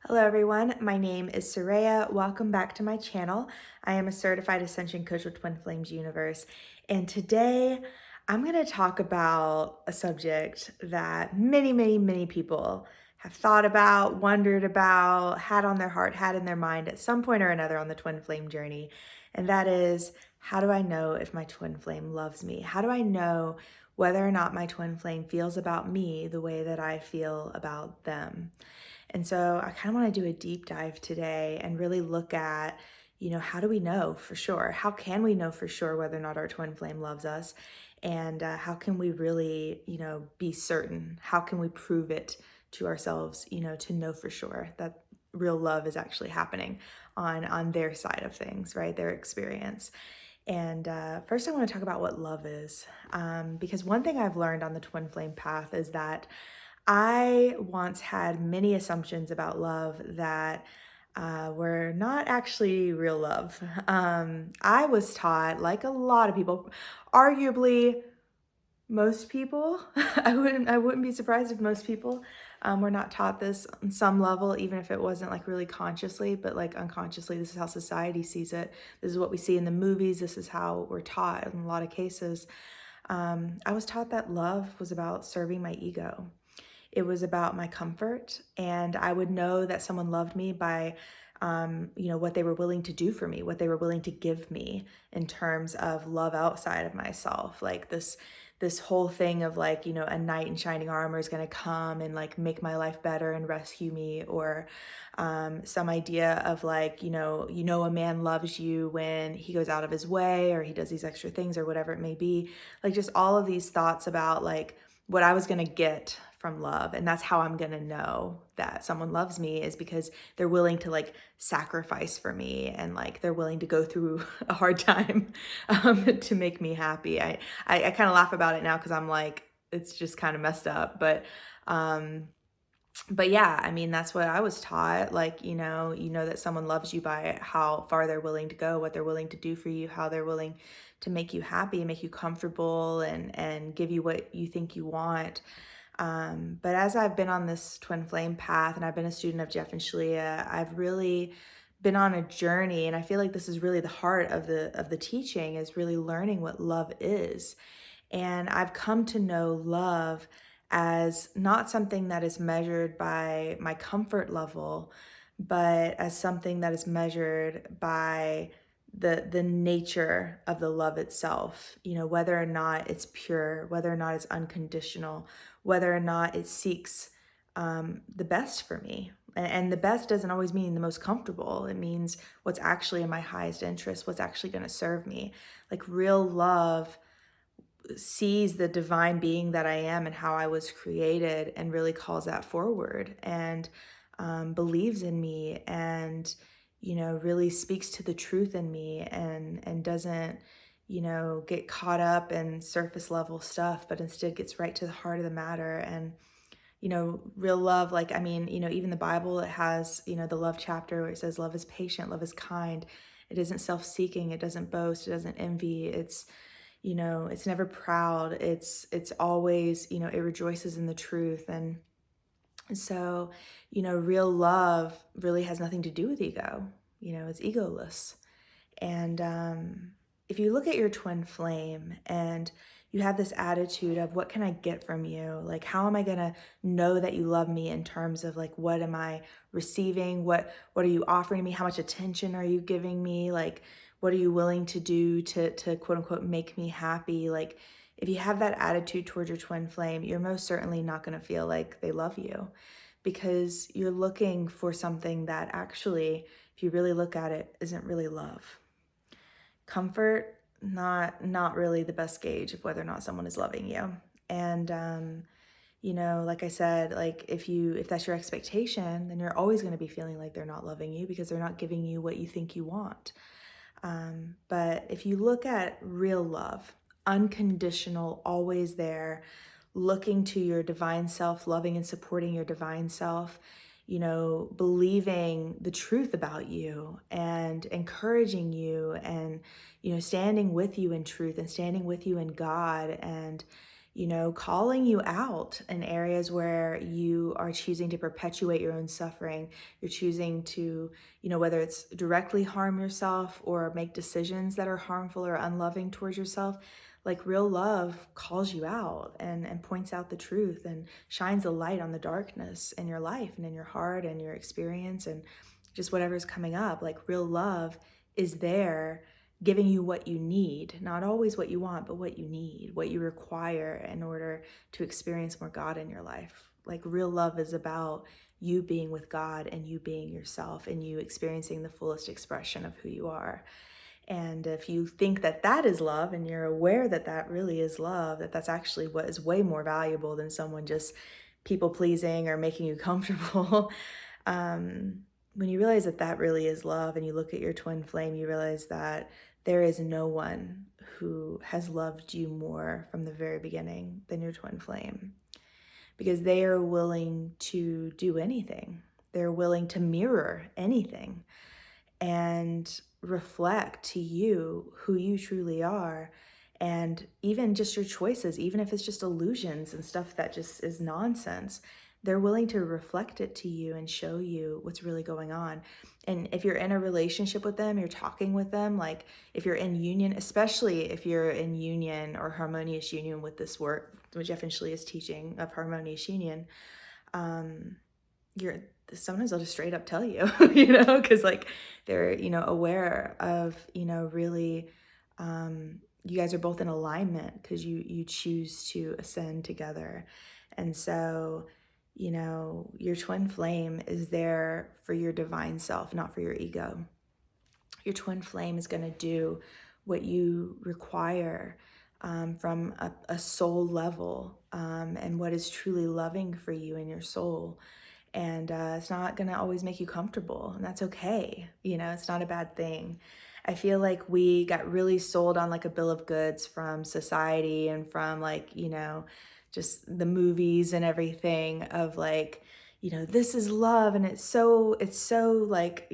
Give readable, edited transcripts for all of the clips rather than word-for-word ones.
Hello everyone, my name is Soraya. Welcome back to my channel. I am a certified Ascension coach with Twin Flames Universe, and today I'm going to talk about a subject that many people have thought about, wondered about, had on their heart, had in their mind at some point or another on the twin flame journey, and that is, how do I know if my twin flame loves me? How do I know whether or not my twin flame feels about me the way that I feel about them? And so I kind of want to do a deep dive today and really look at, how do we know for sure? How can we know for sure whether or not our twin flame loves us? And how can we really, be certain? How can we prove it to ourselves, to know for sure that real love is actually happening on their side of things, right? Their experience. And first, I want to talk about what love is, because one thing I've learned on the twin flame path is that I once had many assumptions about love that were not actually real love. I was taught, like a lot of people, arguably most people, I wouldn't be surprised if most people were not taught this on some level, even if it wasn't like really consciously, but like unconsciously. This is how society sees it. This is what we see in the movies. This is how we're taught in a lot of cases. I was taught that love was about serving my ego. It was about my comfort, and I would know that someone loved me by, what they were willing to do for me, what they were willing to give me in terms of love outside of myself. Like this whole thing of like, a knight in shining armor is going to come and like make my life better and rescue me, or some idea of like, a man loves you when he goes out of his way or he does these extra things or whatever it may be. Like just all of these thoughts about like what I was going to get from love. And that's how I'm going to know that someone loves me, is because they're willing to like sacrifice for me, and like they're willing to go through a hard time to make me happy. I kind of laugh about it now because I'm like, it's just kind of messed up. Um, but yeah, I mean, that's what I was taught. Like, that someone loves you by how far they're willing to go, what they're willing to do for you, how they're willing to make you happy, make you comfortable, and give you what you think you want. But as I've been on this twin flame path, and I've been a student of Jeff and Shalia, I've really been on a journey, and I feel like this is really the heart of the teaching, is really learning what love is. And I've come to know love as not something that is measured by my comfort level, but as something that is measured by the nature of the love itself, whether or not it's pure, whether or not it's unconditional, whether or not it seeks the best for me. And the best doesn't always mean the most comfortable. It means what's actually in my highest interest, what's actually going to serve me. Like real love sees the divine being that I am and how I was created, and really calls that forward, and believes in me, and really speaks to the truth in me, and doesn't get caught up in surface level stuff, but instead gets right to the heart of the matter. And real love, like, I mean, even the Bible, it has the love chapter where it says love is patient, love is kind, it isn't self-seeking, it doesn't boast, it doesn't envy, it's never proud, it's always, it rejoices in the truth. And so real love really has nothing to do with ego. It's egoless. And if you look at your twin flame and you have this attitude of, what can I get from you? Like, how am I going to know that you love me, in terms of like, what am I receiving? What are you offering me? How much attention are you giving me? Like, what are you willing to do to quote unquote make me happy? Like, if you have that attitude towards your twin flame, you're most certainly not going to feel like they love you, because you're looking for something that actually, if you really look at it, isn't really love. Comfort, not really the best gauge of whether or not someone is loving you. And like I said, like if that's your expectation, then you're always going to be feeling like they're not loving you, because they're not giving you what you think you want. But if you look at real love, unconditional, always there, looking to your divine self, loving and supporting your divine self, believing the truth about you and encouraging you, and, standing with you in truth and standing with you in God, and, calling you out in areas where you are choosing to perpetuate your own suffering. You're choosing to, whether it's directly harm yourself or make decisions that are harmful or unloving towards yourself. Like real love calls you out and points out the truth and shines a light on the darkness in your life and in your heart and your experience and just whatever's coming up. Like real love is there giving you what you need, not always what you want, but what you need, what you require in order to experience more God in your life. Like real love is about you being with God and you being yourself and you experiencing the fullest expression of who you are. And if you think that that is love and you're aware that that really is love, that that's actually what is way more valuable than someone just people pleasing or making you comfortable. When you realize that that really is love and you look at your twin flame, you realize that there is no one who has loved you more from the very beginning than your twin flame, because they are willing to do anything. They're willing to mirror anything and reflect to you who you truly are. And even just your choices, even if it's just illusions and stuff that just is nonsense, they're willing to reflect it to you and show you what's really going on. And if you're in a relationship with them, you're talking with them, like if you're in union, especially if you're in union or harmonious union with this work, which Jeff Finchley is teaching of harmonious union, you're sometimes they'll just straight up tell you, because like they're, aware of, really, you guys are both in alignment because you choose to ascend together. And so, your twin flame is there for your divine self, not for your ego. Your twin flame is going to do what you require from a soul level, and what is truly loving for you in your soul. And it's not going to always make you comfortable, and that's okay. It's not a bad thing. I feel like we got really sold on like a bill of goods from society and from like, just the movies and everything of like, this is love and it's so like,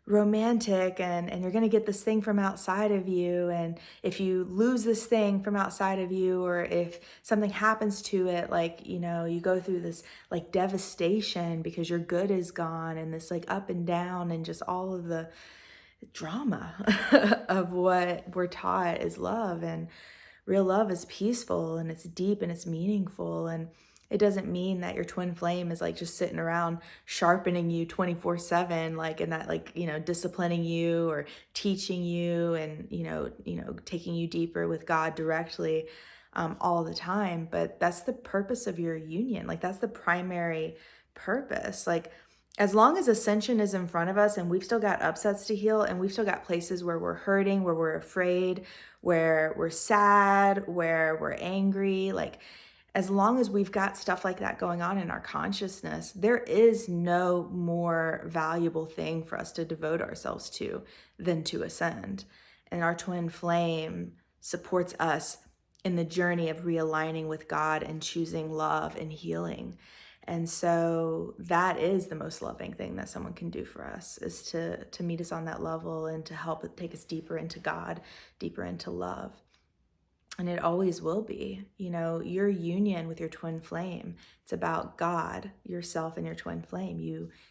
romantic, and you're going to get this thing from outside of you, and if you lose this thing from outside of you, or if something happens to it, like, you go through this like devastation because your good is gone, and this like up and down and just all of the drama of what we're taught is love. And real love is peaceful and it's deep and it's meaningful. And it doesn't mean that your twin flame is like just sitting around sharpening you 24/7, like, and that like, disciplining you or teaching you and, taking you deeper with God directly all the time. But that's the purpose of your union. Like that's the primary purpose. Like as long as ascension is in front of us and we've still got upsets to heal and we've still got places where we're hurting, where we're afraid, where we're sad, where we're angry, like as long as we've got stuff like that going on in our consciousness, there is no more valuable thing for us to devote ourselves to than to ascend. And our twin flame supports us in the journey of realigning with God and choosing love and healing. And so that is the most loving thing that someone can do for us, is to meet us on that level and to help take us deeper into God, deeper into love. And it always will be, your union with your twin flame. It's about God, yourself, and your twin flame.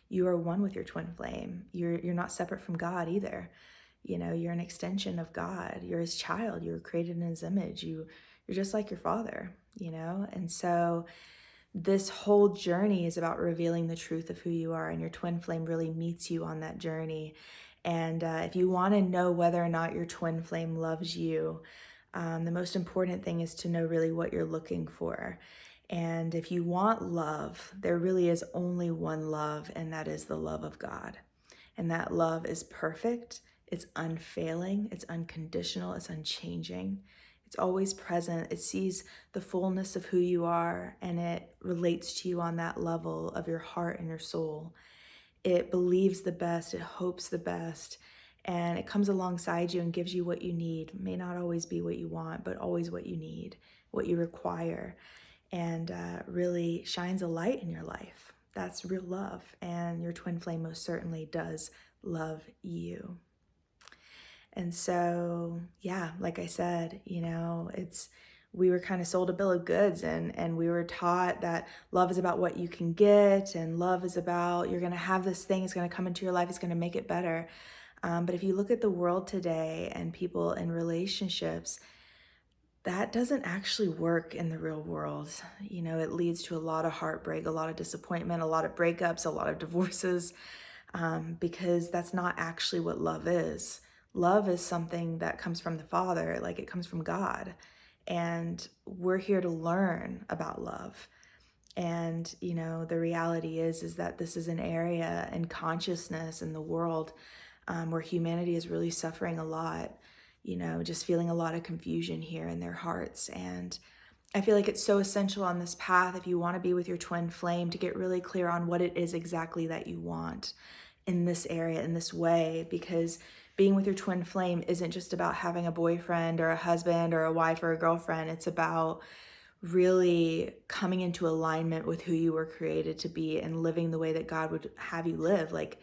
You are one with your twin flame. You're not separate from God either. You're an extension of God. You're his child. You were created in his image. You're just like your father, And so this whole journey is about revealing the truth of who you are, and your twin flame really meets you on that journey. And if you want to know whether or not your twin flame loves you, the most important thing is to know really what you're looking for. And if you want love, there really is only one love, and that is the love of God. And that love is perfect, it's unfailing, it's unconditional, it's unchanging. It's always present. It sees the fullness of who you are, and it relates to you on that level of your heart and your soul. It believes the best, it hopes the best, and it comes alongside you and gives you what you need. It may not always be what you want, but always what you need, what you require, and really shines a light in your life. That's real love, and your twin flame most certainly does love you. And so, yeah, like I said, we were kind of sold a bill of goods, and we were taught that love is about what you can get, and love is about you're going to have this thing, it's going to come into your life, it's going to make it better. But if you look at the world today and people in relationships, that doesn't actually work in the real world. It leads to a lot of heartbreak, a lot of disappointment, a lot of breakups, a lot of divorces, because that's not actually what love is. Love is something that comes from the Father, like it comes from God. And we're here to learn about love. And, the reality is that this is an area in consciousness in the world where humanity is really suffering a lot, just feeling a lot of confusion here in their hearts. And I feel like it's so essential on this path, if you want to be with your twin flame, to get really clear on what it is exactly that you want in this area, in this way, because being with your twin flame isn't just about having a boyfriend or a husband or a wife or a girlfriend. It's about really coming into alignment with who you were created to be and living the way that God would have you live, like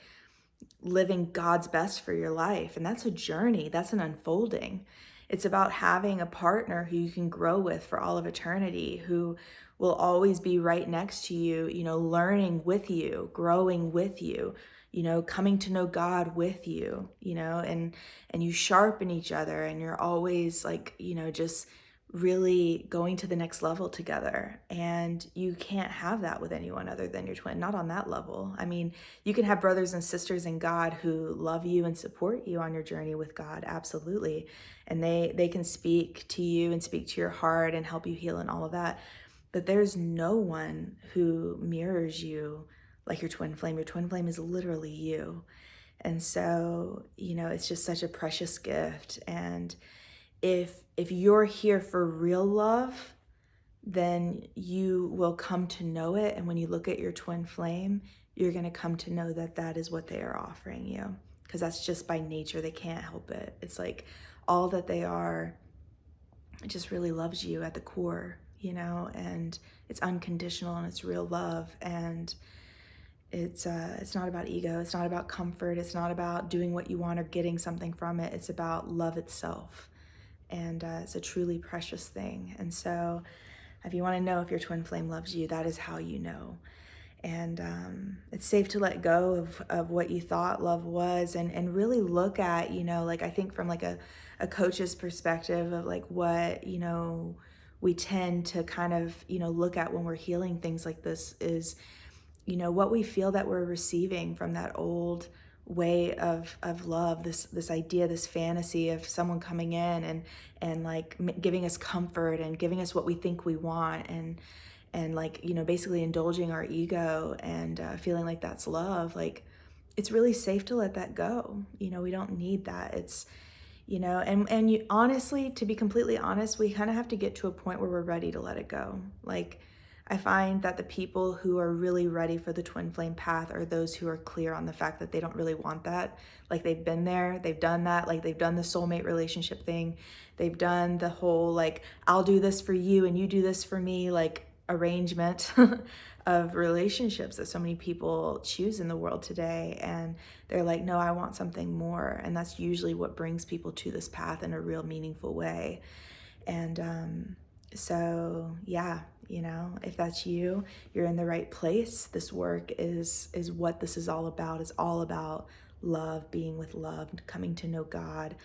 living God's best for your life. And that's a journey, that's an unfolding. It's about having a partner who you can grow with for all of eternity, who will always be right next to you, learning with you, growing with you, coming to know God with you, and you sharpen each other, and you're always like, just really going to the next level together. And you can't have that with anyone other than your twin, not on that level. I mean, you can have brothers and sisters in God who love you and support you on your journey with God, absolutely. And they can speak to you and speak to your heart and help you heal and all of that. But there's no one who mirrors you like your twin flame. Your twin flame is literally you. And so, it's just such a precious gift. And if you're here for real love, then you will come to know it. And when you look at your twin flame, you're going to come to know that that is what they are offering you, because that's just by nature. They can't help it. It's like all that they are just really loves you at the core, and it's unconditional and it's real love. And it's not about ego. It's not about comfort. It's not about doing what you want or getting something from it. It's about love itself. And it's a truly precious thing. And so if you want to know if your twin flame loves you, that is how you know. And it's safe to let go of what you thought love was, and really look at, like I think from like a coach's perspective of like what, we tend to kind of, look at when we're healing things like this is, what we feel that we're receiving from that old way of love, this idea, this fantasy of someone coming in and like giving us comfort and giving us what we think we want, and like, basically indulging our ego and feeling like that's love. Like, it's really safe to let that go. We don't need that. It's, and you honestly, to be completely honest, we kind of have to get to a point where we're ready to let it go. Like, I find that the people who are really ready for the twin flame path are those who are clear on the fact that they don't really want that. Like, they've been there, they've done that, like they've done the soulmate relationship thing. They've done the whole, like, I'll do this for you and you do this for me, like, arrangement of relationships that so many people choose in the world today. And they're like, no, I want something more. And that's usually what brings people to this path in a real meaningful way. And so yeah, if that's you, you're in the right place. This work is what this is all about. It's all about love, being with love, coming to know God.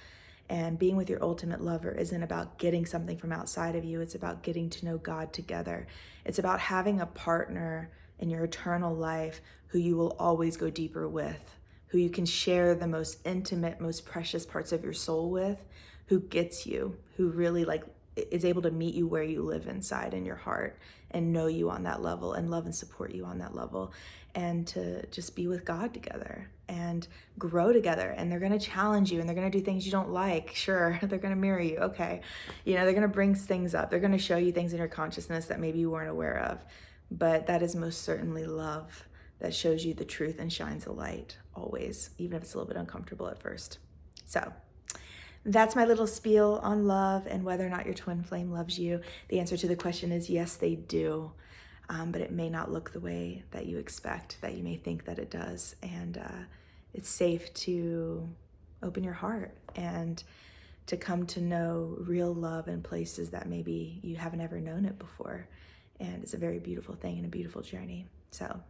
And being with your ultimate lover isn't about getting something from outside of you. It's about getting to know God together. It's about having a partner in your eternal life who you will always go deeper with, who you can share the most intimate, most precious parts of your soul with, who gets you, who really like is able to meet you where you live inside in your heart and know you on that level and love and support you on that level, and to just be with God together and grow together. And they're going to challenge you and they're going to do things you don't like. Sure, they're going to mirror you. Okay. They're going to bring things up. They're going to show you things in your consciousness that maybe you weren't aware of. But that is most certainly love that shows you the truth and shines a light always, even if it's a little bit uncomfortable at first. So that's my little spiel on love and whether or not your twin flame loves you. The answer to the question is yes, they do. But it may not look the way that you expect, that you may think that it does. And it's safe to open your heart and to come to know real love in places that maybe you haven't ever known it before. And it's a very beautiful thing and a beautiful journey. So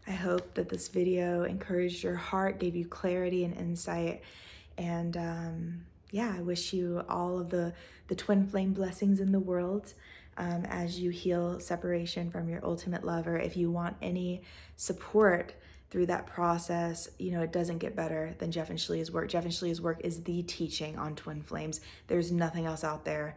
I hope that this video encouraged your heart, gave you clarity and insight. And yeah, I wish you all of the twin flame blessings in the world as you heal separation from your ultimate lover. If you want any support through that process, you know, it doesn't get better than Jeff and Shalea's work. Jeff and Shalea's work is the teaching on twin flames. There's nothing else out there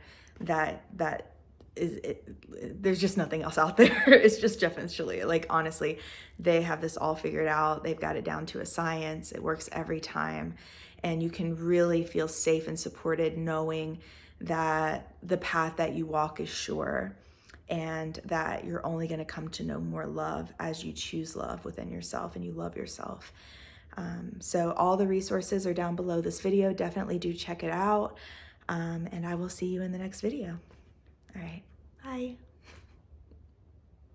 there's just nothing else out there. It's just Jeff and Shalea. Like, honestly, they have this all figured out. They've got it down to a science. It works every time. And you can really feel safe and supported knowing that the path that you walk is sure and that you're only going to come to know more love as you choose love within yourself and you love yourself. So all the resources are down below this video. Definitely do check it out. And I will see you in the next video. All right, bye.